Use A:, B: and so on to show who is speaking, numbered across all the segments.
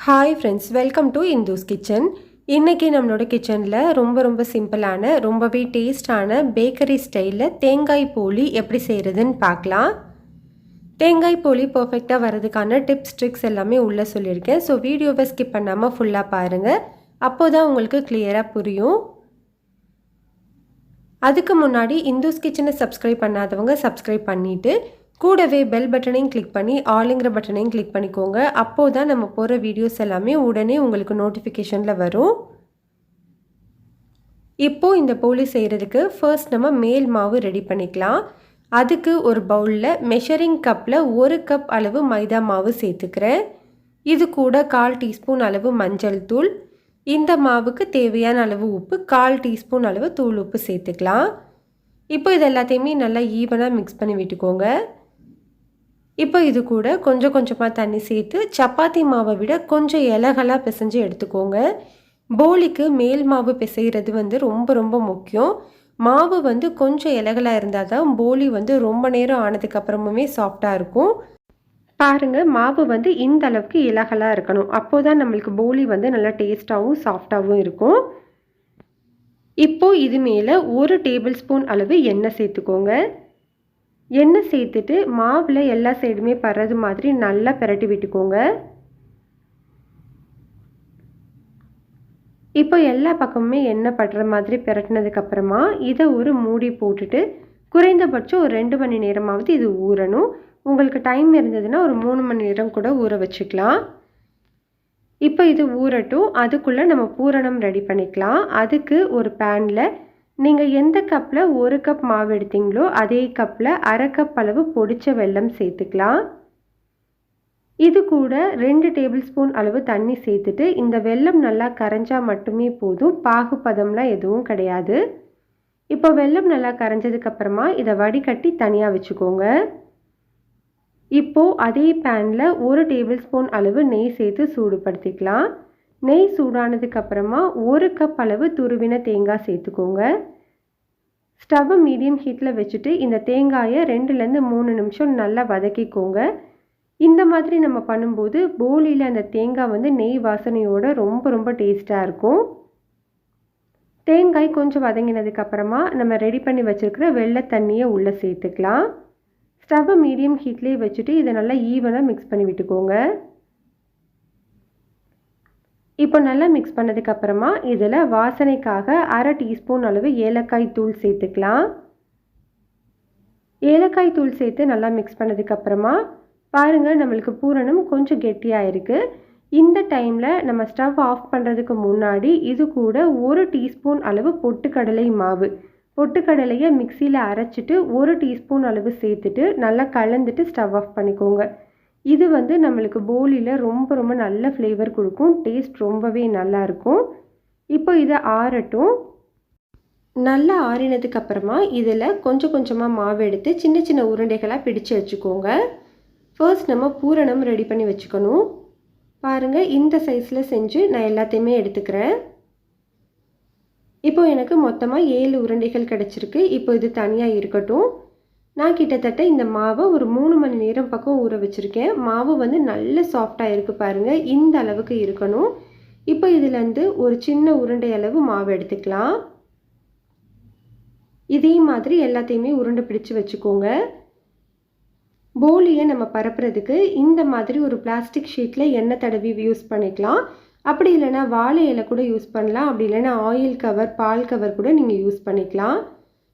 A: Hi friends, welcome to Indhu's kitchen. இன்றைக்கி நம்மளோட கிச்சனில் ரொம்ப சிம்பிளான ரொம்பவே டேஸ்டான பேக்கரி ஸ்டைலில் தேங்காய் போலி எப்படி செய்கிறதுன்னு பார்க்கலாம். தேங்காய் போலி பர்ஃபெக்டாக வர்றதுக்கான டிப்ஸ் ட்ரிக்ஸ் எல்லாமே உள்ளே சொல்லியிருக்கேன். ஸோ வீடியோவை ஸ்கிப் பண்ணாமல் ஃபுல்லாக பாருங்கள். அப்போ தான் உங்களுக்கு கிளியராக புரியும். அதுக்கு முன்னாடி இந்துஸ் கிச்சனை சப்ஸ்கிரைப் பண்ணாதவங்க சப்ஸ்கிரைப் பண்ணிவிட்டு கூடவே பெல் பட்டனையும் கிளிக் பண்ணி ஆளுங்கிற பட்டனையும் கிளிக் பண்ணிக்கோங்க. அப்போது தான் நம்ம போகிற வீடியோஸ் எல்லாமே உடனே உங்களுக்கு நோட்டிஃபிகேஷனில் வரும். இப்போது இந்த போலி செய்கிறதுக்கு ஃபர்ஸ்ட் நம்ம மேல் மாவு ரெடி பண்ணிக்கலாம். அதுக்கு ஒரு பவுலில் மெஷரிங் கப்பில் 1 கப் அளவு மைதா மாவு சேர்த்துக்கிறேன். இது கூட 1/4 டீஸ்பூன் அளவு மஞ்சள் தூள், இந்த மாவுக்கு தேவையான அளவு உப்பு, 1/4 டீஸ்பூன் அளவு தூள் உப்பு சேர்த்துக்கலாம். இப்போ இது எல்லாத்தையுமே நல்லா ஈவனாக மிக்ஸ் பண்ணி விட்டுக்கோங்க. இப்போ இது கூட கொஞ்சமாக தண்ணி சேர்த்து சப்பாத்தி மாவை விட கொஞ்சம் இலகலாக பிசைஞ்சு எடுத்துக்கோங்க. போலிக்கு மேல் மாவு பிசைகிறது ரொம்ப முக்கியம். மாவு கொஞ்சம் இலகலாக இருந்தால் தான் போலி ரொம்ப நேரம் ஆனதுக்கப்புறமுமே சாஃப்டாக இருக்கும். பாருங்கள், மாவு இந்த அளவுக்கு இலகலாக இருக்கணும். அப்போ தான் நம்மளுக்கு போலி நல்லா டேஸ்ட்டாகவும் சாஃப்டாகவும் இருக்கும். இப்போது இது மேலே 1 டேபிள் ஸ்பூன் அளவு எண்ணெய் சேர்த்துக்கோங்க. எண்ணெய் சேர்த்துட்டு மாவில் எல்லா சைடுமே படுறது மாதிரி நல்லா பிரட்டி விட்டுக்கோங்க. இப்போ எல்லா பக்கமுமே எண்ணெய் படுற மாதிரி பிரட்டினதுக்கப்புறமா இதை ஒரு மூடி போட்டுட்டு குறைந்தபட்சம் ஒரு 2 மணி நேரமாவது இது ஊறணும். உங்களுக்கு டைம் இருந்ததுன்னா ஒரு 3 மணி நேரம் கூட ஊற வச்சுக்கலாம். இப்போ இது ஊறட்டும். அதுக்குள்ளே நம்ம பூரணம் ரெடி பண்ணிக்கலாம். அதுக்கு ஒரு பேனில் நீங்கள் எந்த கப்பில் 1 கப் மாவு எடுத்தீங்களோ அதே கப்பில் 1/2 கப் அளவு பொடிச்ச வெல்லம் சேர்த்துக்கலாம். இது கூட 2 டேபிள் ஸ்பூன் அளவு தண்ணி சேர்த்துட்டு இந்த வெல்லம் நல்லா கரைஞ்சா மட்டுமே போதும். பாகுபதம்லாம் எதுவும் கிடையாது. இப்போ வெல்லம் நல்லா கரைஞ்சதுக்கப்புறமா இதை வடிகட்டி தனியாக வச்சுக்கோங்க. இப்போது அதே பேனில் 1 டேபிள் ஸ்பூன் அளவு நெய் சேர்த்து சூடுபடுத்திக்கலாம். நெய் சூடானதுக்கப்புறமா 1 கப் அளவு துருவின தேங்காய் சேர்த்துக்கோங்க. ஸ்டவ்வை மீடியம் ஹீட்டில் வச்சுட்டு இந்த தேங்காயை 2லேருந்து 3 நிமிஷம் நல்லா வதக்கிக்கோங்க. இந்த மாதிரி நம்ம பண்ணும்போது போலியில் அந்த தேங்காய் நெய் வாசனையோட ரொம்ப டேஸ்ட்டாக இருக்கும். தேங்காய் கொஞ்சம் வதங்கினதுக்கப்புறமா நம்ம ரெடி பண்ணி வச்சுருக்கிற வெள்ளை தண்ணியை உள்ளே சேர்த்துக்கலாம். ஸ்டவ்வை மீடியம் ஹீட்லேயே வச்சுட்டு இதை நல்லா ஈவனாக மிக்ஸ் பண்ணி விட்டுக்கோங்க. இப்போ நல்லா மிக்ஸ் பண்ணதுக்கப்புறமா இதில் வாசனைக்காக 1/2 டீஸ்பூன் அளவு ஏலக்காய் தூள் சேர்த்துக்கலாம். ஏலக்காய் தூள் சேர்த்து நல்லா மிக்ஸ் பண்ணதுக்கப்புறமா பாருங்கள், நம்மளுக்கு பூரணம் கொஞ்சம் கெட்டியாக இருக்குது. இந்த டைமில் நம்ம ஸ்டவ் ஆஃப் பண்ணுறதுக்கு முன்னாடி இது கூட 1 டீஸ்பூன் அளவு பொட்டுக்கடலை மாவு, பொட்டுக்கடலையை மிக்சியில் அரைச்சிட்டு 1 டீஸ்பூன் அளவு சேர்த்துட்டு நல்லா கலந்துட்டு ஸ்டவ் ஆஃப் பண்ணிக்கோங்க. இது நம்மளுக்கு போலியில் ரொம்ப நல்ல ஃப்ளேவர் கொடுக்கும். டேஸ்ட் ரொம்பவே நல்லாயிருக்கும். இப்போ இதை ஆறட்டும். நல்லா ஆறினதுக்கப்புறமா இதில் கொஞ்சமாக மாவு எடுத்து சின்ன உருண்டைகளாக பிடிச்சு வச்சுக்கோங்க. ஃபர்ஸ்ட் நம்ம பூரணம் ரெடி பண்ணி வச்சுக்கணும். பாருங்கள், இந்த சைஸில் செஞ்சு நான் எல்லாத்தையுமே எடுத்துக்கிறேன். இப்போ எனக்கு மொத்தமாக 7 உருண்டைகள் கிடச்சிருக்கு. இப்போ இது தனியாக இருக்கட்டும். நான் கிட்டத்தட்ட இந்த மாவை ஒரு 3 மணி நேரம் பக்கம் ஊற வச்சுருக்கேன். மாவு நல்ல சாஃப்டாக இருக்குது பாருங்கள், இந்த அளவுக்கு இருக்கணும். இப்போ இதுலேருந்து ஒரு சின்ன உருண்டை அளவு மாவு எடுத்துக்கலாம். இதே மாதிரி எல்லாத்தையுமே உருண்டை பிடிச்சு வச்சுக்கோங்க. போலியை நம்ம பரப்புறதுக்கு இந்த மாதிரி ஒரு பிளாஸ்டிக் ஷீட்டில் எண்ணெய் தடவி யூஸ் பண்ணிக்கலாம். அப்படி இல்லைனா வாழை இலை கூட யூஸ் பண்ணலாம். அப்படி இல்லைனா ஆயில் கவர், பால் கவர் கூட நீங்கள் யூஸ் பண்ணிக்கலாம்.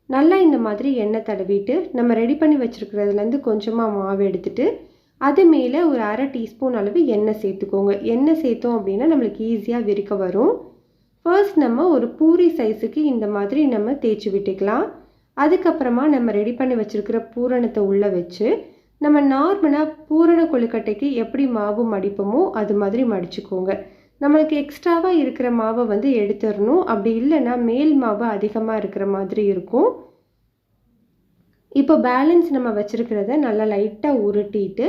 A: நல்லா இந்த மாதிரி எண்ணெய் தடவிட்டு நம்ம ரெடி பண்ணி வச்சுருக்கிறதுலேருந்து கொஞ்சமாக மாவு எடுத்துட்டு அது மேலே ஒரு 1/2 டீஸ்பூன் அளவு எண்ணெய் சேர்த்துக்கோங்க. எண்ணெய் சேர்த்தோம் அப்படின்னா நம்மளுக்கு ஈஸியாக விரிக்க வரும். ஃபர்ஸ்ட் நம்ம ஒரு பூரி சைஸுக்கு இந்த மாதிரி நம்ம தேய்ச்சி விட்டுக்கலாம். அதுக்கப்புறமா நம்ம ரெடி பண்ணி வச்சுருக்கிற பூரணத்தை உள்ளே வச்சு நம்ம நார்மலாக பூரண கொழுக்கட்டைக்கு எப்படி மாவு மடிப்போமோ அது மாதிரி மடிச்சுக்கோங்க. நம்மளுக்கு எக்ஸ்ட்ராவாக இருக்கிற மாவை எடுத்துடணும். அப்படி இல்லைன்னா மேல் மாவு அதிகமாக இருக்கிற மாதிரி இருக்கும். இப்போ பேலன்ஸ் நம்ம வச்சுருக்கிறத நல்லா லைட்டாக உருட்டிட்டு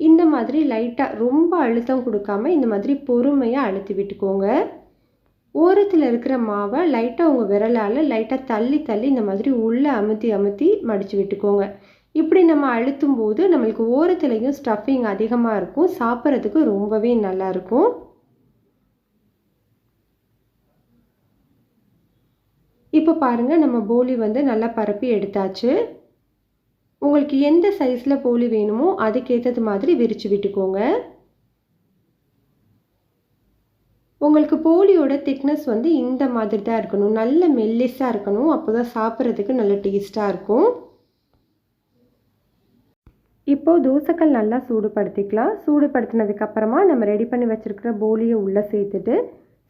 A: இந்த மாதிரி லைட்டாக ரொம்ப அழுத்தம் கொடுக்காம இந்த மாதிரி பொறுமையாக அழுத்தி விட்டுக்கோங்க. ஓரத்தில் இருக்கிற மாவை லைட்டாக உங்கள் விரலால் லைட்டாக தள்ளி இந்த மாதிரி உள்ளே அமுத்தி மடித்து விட்டுக்கோங்க. இப்படி நம்ம அழுத்தும் போது நம்மளுக்கு ஓரத்துலேயும் ஸ்டஃபிங் அதிகமாக இருக்கும். சாப்பிட்றதுக்கு ரொம்பவே நல்லாயிருக்கும். இப்போ பாருங்கள், நம்ம போலி வந்து நல்லா பரப்பி எடுத்தாச்சு. உங்களுக்கு எந்த சைஸில் போலி வேணுமோ அதுக்கேற்றது மாதிரி விரித்து விட்டுக்கோங்க. உங்களுக்கு போலியோட திக்னஸ் வந்து இந்த மாதிரி தான் இருக்கணும். நல்ல மெல்லிஸாக இருக்கணும். அப்போ தான் சாப்பிட்றதுக்கு நல்ல டேஸ்ட்டாக இருக்கும். இப்போது தோசைக்கல் நல்லா சூடுபடுத்திக்கலாம். சூடுபடுத்தினதுக்கப்புறமா நம்ம ரெடி பண்ணி வச்சுருக்கிற போலியை உள்ளே சேர்த்துட்டு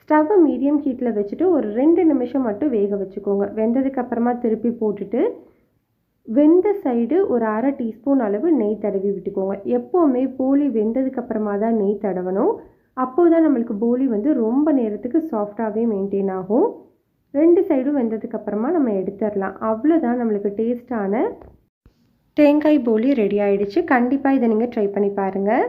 A: ஸ்டவ்வை மீடியம் ஹீட்டில் வச்சுட்டு ஒரு 2 நிமிஷம் மட்டும் வேக வச்சுக்கோங்க. வெந்ததுக்கப்புறமா திருப்பி போட்டுட்டு வெந்த சைடு ஒரு அரை டீஸ்பூன் அளவு நெய் தடவி விட்டுக்கோங்க. எப்போவுமே போலி வெந்ததுக்கப்புறமா தான் நெய் தடவணும். அப்போது தான் நம்மளுக்கு போலி வந்து ரொம்ப நேரத்துக்கு சாஃப்டாகவே மெயின்டைன் ஆகும். 2 சைடும் வெந்ததுக்கப்புறமா நம்ம எடுத்துடலாம். அவ்வளோதான், நம்மளுக்கு டேஸ்டான தேங்காய் போலி ரெடி ஆகிடுச்சு. கண்டிப்பாக இதை நீங்கள் ட்ரை பண்ணி பாருங்கள்.